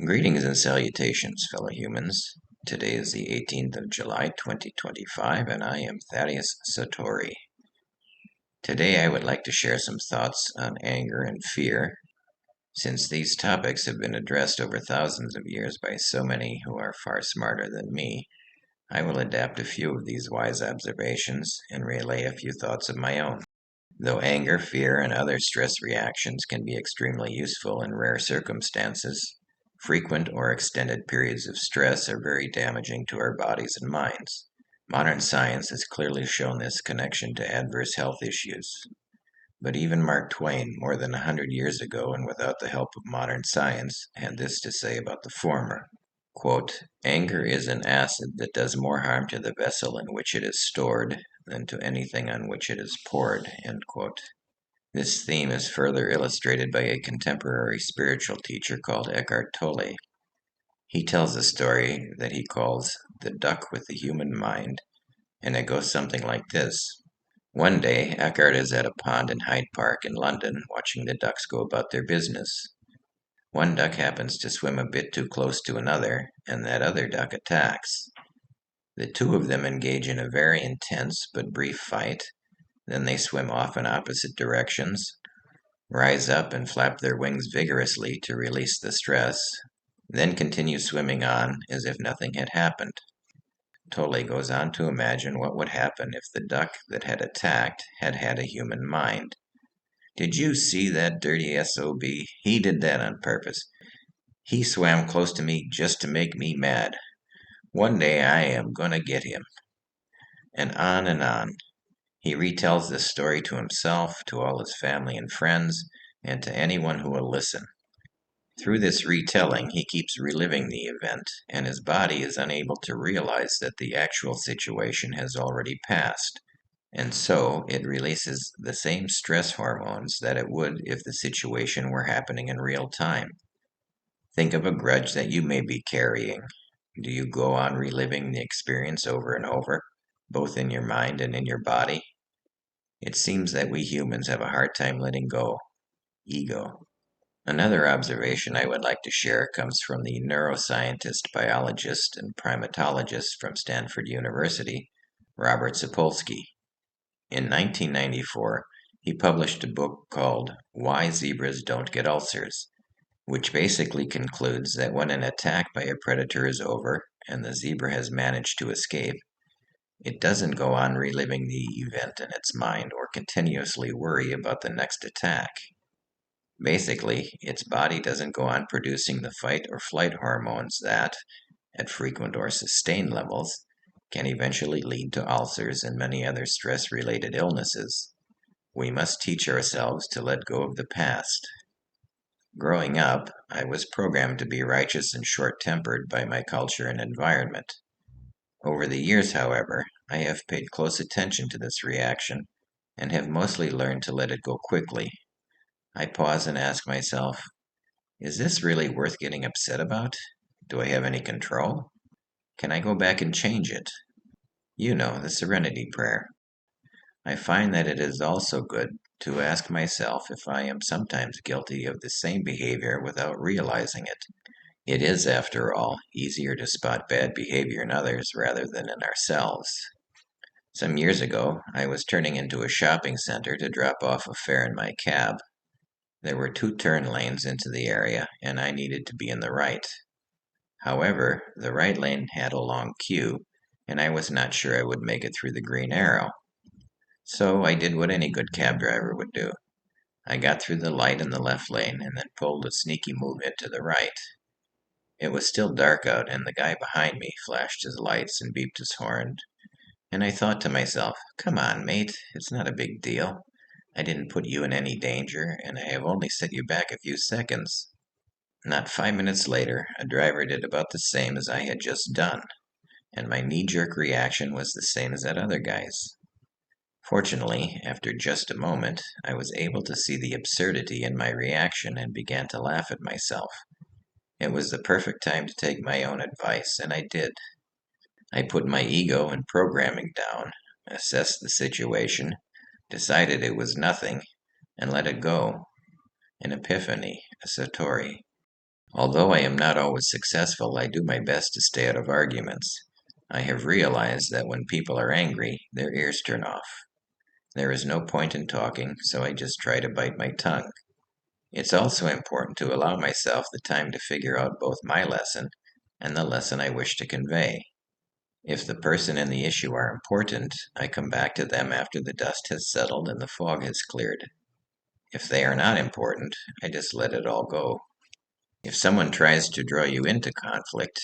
Greetings and salutations, fellow humans. Today is the 18th of July, 2025, and I am Thaddeus Satori. Today I would like to share some thoughts on anger and fear. Since these topics have been addressed over thousands of years by so many who are far smarter than me, I will adapt a few of these wise observations and relay a few thoughts of my own. Though anger, fear, and other stress reactions can be extremely useful in rare circumstances, frequent or extended periods of stress are very damaging to our bodies and minds. Modern science has clearly shown this connection to adverse health issues. But even Mark Twain, more than 100 years ago and without the help of modern science, had this to say about the former. Quote, "Anger is an acid that does more harm to the vessel in which it is stored than to anything on which it is poured." End quote. This theme is further illustrated by a contemporary spiritual teacher called Eckhart Tolle. He tells a story that he calls "The Duck with the Human Mind," and it goes something like this. One day, Eckhart is at a pond in Hyde Park in London watching the ducks go about their business. One duck happens to swim a bit too close to another, and that other duck attacks. The two of them engage in a very intense but brief fight. Then they swim off in opposite directions, rise up and flap their wings vigorously to release the stress, then continue swimming on as if nothing had happened. Tolle goes on to imagine what would happen if the duck that had attacked had had a human mind. "Did you see that dirty SOB? He did that on purpose. He swam close to me just to make me mad. One day I am gonna get him." And on and on. He retells this story to himself, to all his family and friends, and to anyone who will listen. Through this retelling, he keeps reliving the event, and his body is unable to realize that the actual situation has already passed, and so it releases the same stress hormones that it would if the situation were happening in real time. Think of a grudge that you may be carrying. Do you go on reliving the experience over and over, both in your mind and in your body? It seems that we humans have a hard time letting go. Ego. Another observation I would like to share comes from the neuroscientist, biologist, and primatologist from Stanford University, Robert Sapolsky. In 1994, he published a book called "Why Zebras Don't Get Ulcers," which basically concludes that when an attack by a predator is over and the zebra has managed to escape, it doesn't go on reliving the event in its mind or continuously worry about the next attack. Basically, its body doesn't go on producing the fight or flight hormones that, at frequent or sustained levels, can eventually lead to ulcers and many other stress-related illnesses. We must teach ourselves to let go of the past. Growing up, I was programmed to be righteous and short-tempered by my culture and environment. Over the years, however, I have paid close attention to this reaction and have mostly learned to let it go quickly. I pause and ask myself, is this really worth getting upset about? Do I have any control? Can I go back and change it? You know, the serenity prayer. I find that it is also good to ask myself if I am sometimes guilty of the same behavior without realizing it. It is, after all, easier to spot bad behavior in others rather than in ourselves. Some years ago, I was turning into a shopping center to drop off a fare in my cab. There were 2 turn lanes into the area, and I needed to be in the right. However, the right lane had a long queue, and I was not sure I would make it through the green arrow. So I did what any good cab driver would do. I got through the light in the left lane and then pulled a sneaky move into the right. It was still dark out, and the guy behind me flashed his lights and beeped his horn, and I thought to myself, come on, mate, it's not a big deal. I didn't put you in any danger, and I have only set you back a few seconds. Not 5 minutes later, a driver did about the same as I had just done, and my knee-jerk reaction was the same as that other guy's. Fortunately, after just a moment, I was able to see the absurdity in my reaction and began to laugh at myself. It was the perfect time to take my own advice, and I did. I put my ego and programming down, assessed the situation, decided it was nothing, and let it go. An epiphany, a satori. Although I am not always successful, I do my best to stay out of arguments. I have realized that when people are angry, their ears turn off. There is no point in talking, so I just try to bite my tongue. It's also important to allow myself the time to figure out both my lesson and the lesson I wish to convey. If the person and the issue are important, I come back to them after the dust has settled and the fog has cleared. If they are not important, I just let it all go. If someone tries to draw you into conflict,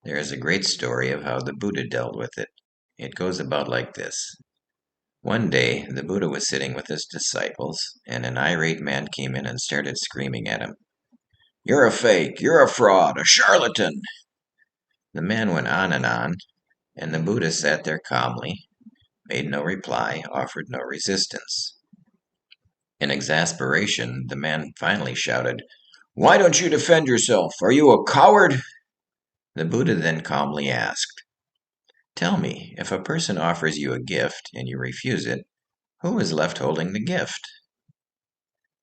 there is a great story of how the Buddha dealt with it. It goes about like this. One day, the Buddha was sitting with his disciples, and an irate man came in and started screaming at him. "You're a fake, you're a fraud, a charlatan!" The man went on, and the Buddha sat there calmly, made no reply, offered no resistance. In exasperation, the man finally shouted, "Why don't you defend yourself? Are you a coward?" The Buddha then calmly asked, "Tell me, if a person offers you a gift and you refuse it, who is left holding the gift?"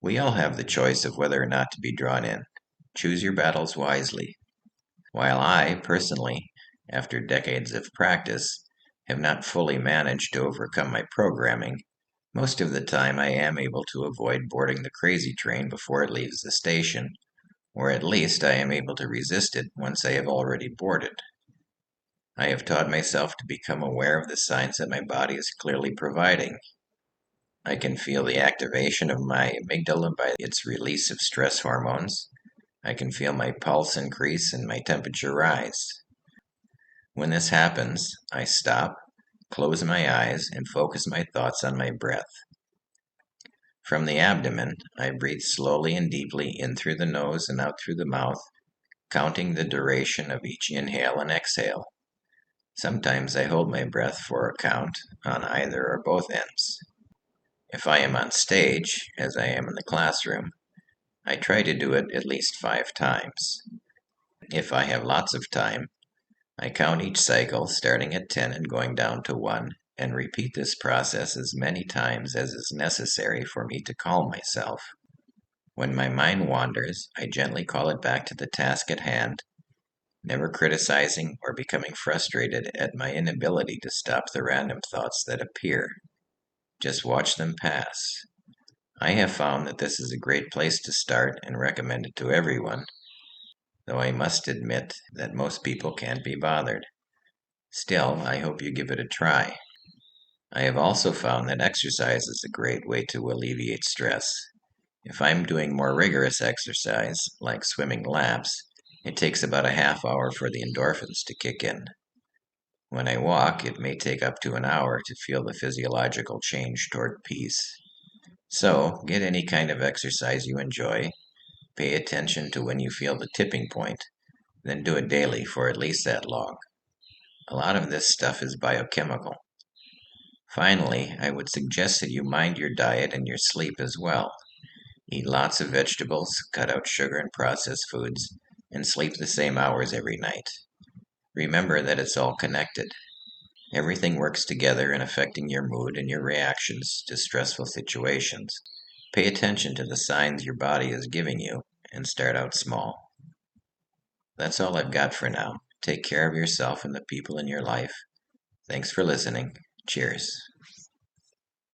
We all have the choice of whether or not to be drawn in. Choose your battles wisely. While I, personally, after decades of practice, have not fully managed to overcome my programming, most of the time I am able to avoid boarding the crazy train before it leaves the station, or at least I am able to resist it once I have already boarded. I have taught myself to become aware of the signs that my body is clearly providing. I can feel the activation of my amygdala by its release of stress hormones. I can feel my pulse increase and my temperature rise. When this happens, I stop, close my eyes, and focus my thoughts on my breath. From the abdomen, I breathe slowly and deeply in through the nose and out through the mouth, counting the duration of each inhale and exhale. Sometimes I hold my breath for a count on either or both ends. If I am on stage, as I am in the classroom, I try to do it at least 5 times. If I have lots of time, I count each cycle starting at 10 and going down to 1, and repeat this process as many times as is necessary for me to calm myself. When my mind wanders, I gently call it back to the task at hand, never criticizing or becoming frustrated at my inability to stop the random thoughts that appear. Just watch them pass. I have found that this is a great place to start and recommend it to everyone, though I must admit that most people can't be bothered. Still, I hope you give it a try. I have also found that exercise is a great way to alleviate stress. If I'm doing more rigorous exercise, like swimming laps, it takes about a half hour for the endorphins to kick in. When I walk, it may take up to an hour to feel the physiological change toward peace. So, get any kind of exercise you enjoy. Pay attention to when you feel the tipping point, then do it daily for at least that long. A lot of this stuff is biochemical. Finally, I would suggest that you mind your diet and your sleep as well. Eat lots of vegetables, cut out sugar and processed foods, and sleep the same hours every night. Remember that it's all connected. Everything works together in affecting your mood and your reactions to stressful situations. Pay attention to the signs your body is giving you and start out small. That's all I've got for now. Take care of yourself and the people in your life. Thanks for listening. Cheers.